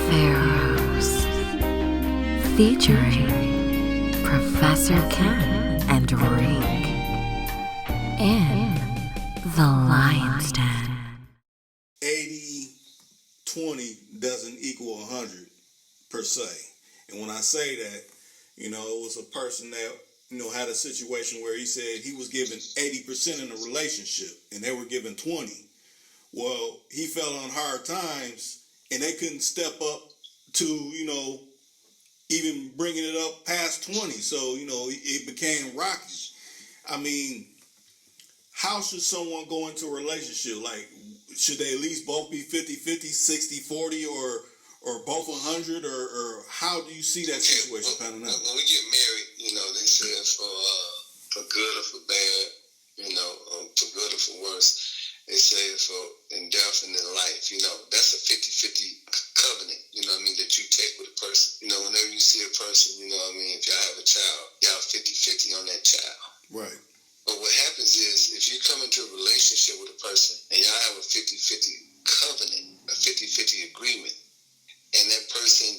PHARAOHS, featuring Professor Ken and Reek in the Lion's Den. 80-20 doesn't equal 100 per se. And when I say that, it was a person that, had a situation where he said he was given 80% in a relationship and they were given 20. Well, he fell on hard times and they couldn't step up to, even bringing it up past 20. So, it became rocky. I mean, how should someone go into a relationship? Like, should they at least both be 50-50, 60-40, or both 100, or how do you see that situation panning out? When we get married, they say for good or for bad, for good or for worse, they say for indefinite life. That's a 50-50 covenant, that you take with a person. Whenever you see a person, if y'all have a child, y'all 50-50 on that child. Right. But what happens is, if you come into a relationship with a person and y'all have a 50-50 covenant, a 50-50 agreement, and that person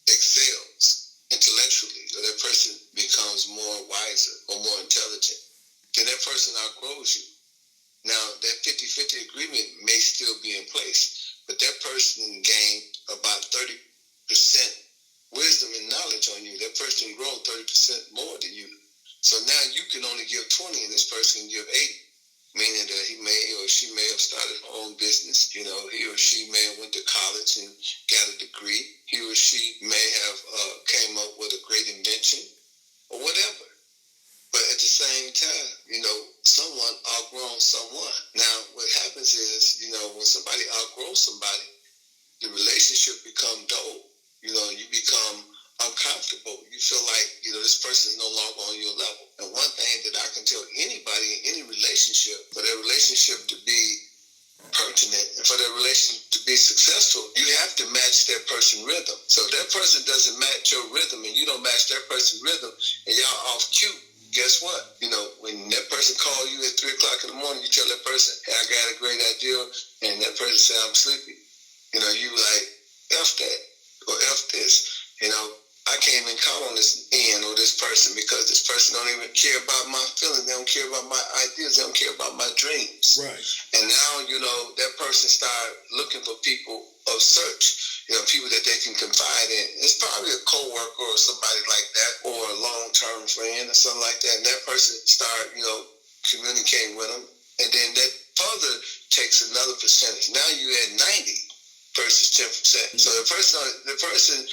excels intellectually, or that person becomes more wiser or more intelligent, then that person outgrows you. Now, that 50-50 agreement may still be in place, but that person gained about 30% wisdom and knowledge on you. That person grow 30% more than you. So now you can only give 20 and this person can give 80, meaning that he may or she may have started her own business. He or she may have went to college and got a degree. He or she may have came up with a great invention or whatever. But at the same time, someone outgrown someone. Now, what happens is, when somebody outgrows somebody, the relationship become dull. You become uncomfortable. You feel like, this person is no longer on your level. And one thing that I can tell anybody in any relationship, for that relationship to be pertinent and for that relationship to be successful, you have to match that person's rhythm. So if that person doesn't match your rhythm and you don't match that person's rhythm and y'all off cue, guess what? When that person call you at 3 o'clock in the morning, you tell that person, hey, I got a great idea, and that person say, I'm sleepy. You like, F that, or F this. I can't even count on this end or this person because this person don't even care about my feelings. They don't care about my ideas. They don't care about my dreams. Right. And now, that person start looking for people of search, people that they can confide in. It's probably a coworker or somebody like that, or a long-term friend or something like that. And that person start, communicating with them. And then that further takes another percentage. Now you at 90 versus 10%. Mm-hmm. So the person,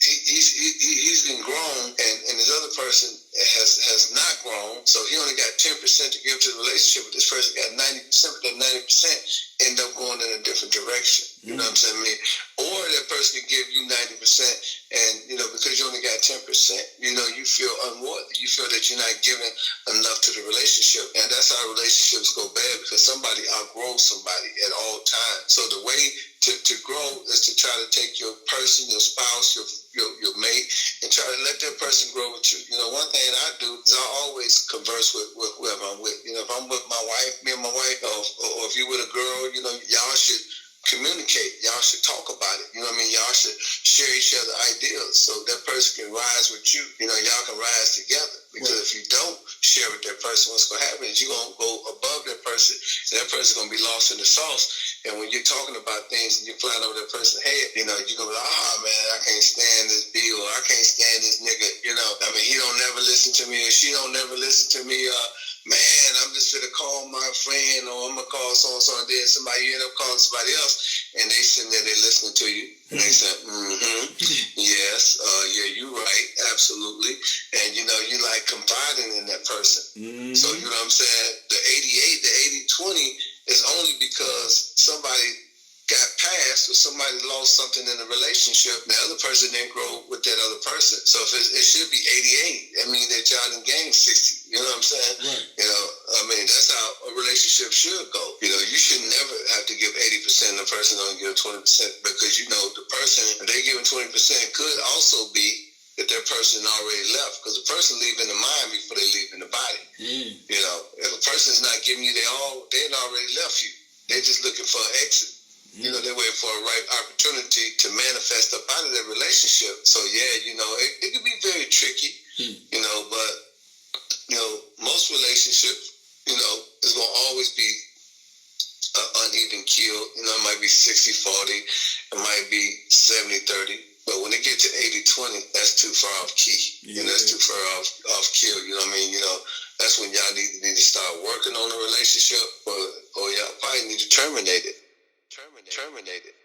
he's been grown, and this other person has not grown, so he only got 10% to give to the relationship, but this person got 90%, but that 90% end up going in a different direction. You know what I'm saying? Or that person can give you 90%, and, because you only got 10%, you feel unworthy. You feel that you're not giving enough to the relationship, and that's how relationships go bad, because somebody outgrows somebody at all times. So the way to grow is to try to take your person, your spouse, your mate, and try to let that person grow with you. One thing I do is I always converse with whoever I'm with. If I'm with my wife, me and my wife, or if you're with a girl, y'all should communicate. Y'all should talk about it. Y'all should share each other ideas so that person can rise with you. Y'all can rise together. Because if you don't share with that person, what's going to happen is you're going to go above that person, and that person's going to be lost in the sauce. And when you're talking about things and you're flying over that person's head, you're going to be like, man, I can't stand this bill, or I can't stand this nigga, he don't never listen to me, or she don't never listen to me, man, I'm just going to call my friend, or I'm going to call so-and-so, and then you end up calling somebody else, and they sitting there, they listening to you, and they say, yes, yeah, you're right, absolutely, and you like confiding in that person. So, you know what I'm saying, the 80-20 is only because somebody got passed or somebody lost something in the relationship. The other person didn't grow with that other person. So if it should be 88, I mean that y'all done gained 60. You know what I'm saying? Right. That's how a relationship should go. You should never have to give 80% and the person only give 20%, because the person, if they giving 20%, could also be that person already left, because the person leave in the mind before they leave in the body. If a person's not giving you their all, they already left you. They're just looking for an exit. You know, they wait for a right opportunity to manifest up out of their relationship. So yeah, you know, it can be very tricky, you know, but you know, most relationships, you know, is gonna always be an uneven keel. You know, it might be 60-40, it might be 70-30. But when it gets to 80-20, that's too far off key. You know, that's too far off keel. You know what I mean? You know, that's when y'all need to start working on the relationship, or y'all probably need to terminate it. Terminate it.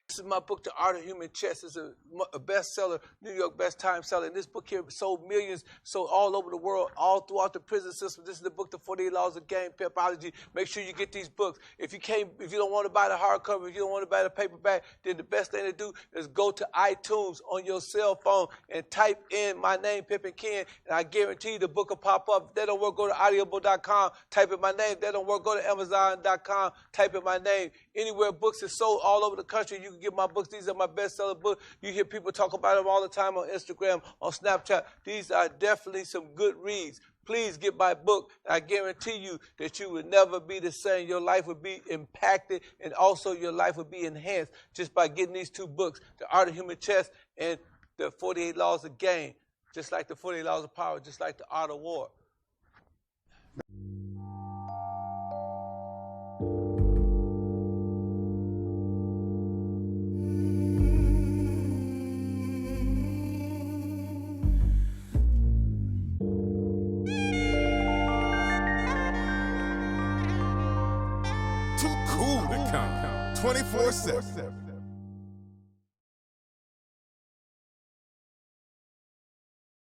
This is my book, The Art of Human Chess. It's a bestseller, New York best time seller. And this book here sold millions, sold all over the world, all throughout the prison system. This is the book, The 48 Laws of Game, Pimpology. Make sure you get these books. If you don't want to buy the hardcover, if you don't want to buy the paperback, then the best thing to do is go to iTunes on your cell phone and type in my name, Pimpin Ken, and I guarantee you the book will pop up. If that don't work, go to audible.com, type in my name. If that don't work, go to amazon.com, type in my name. Anywhere books are sold all over the country, you can get my books. These are my bestseller books. You hear people talk about them all the time on Instagram, on Snapchat. These are definitely some good reads. Please get my book. I guarantee you that you will never be the same. Your life will be impacted, and also your life will be enhanced just by getting these two books, The Art of Human Chess and The 48 Laws of Game. Just like the 48 Laws of Power, just like The Art of War. Too cool to count 24/7.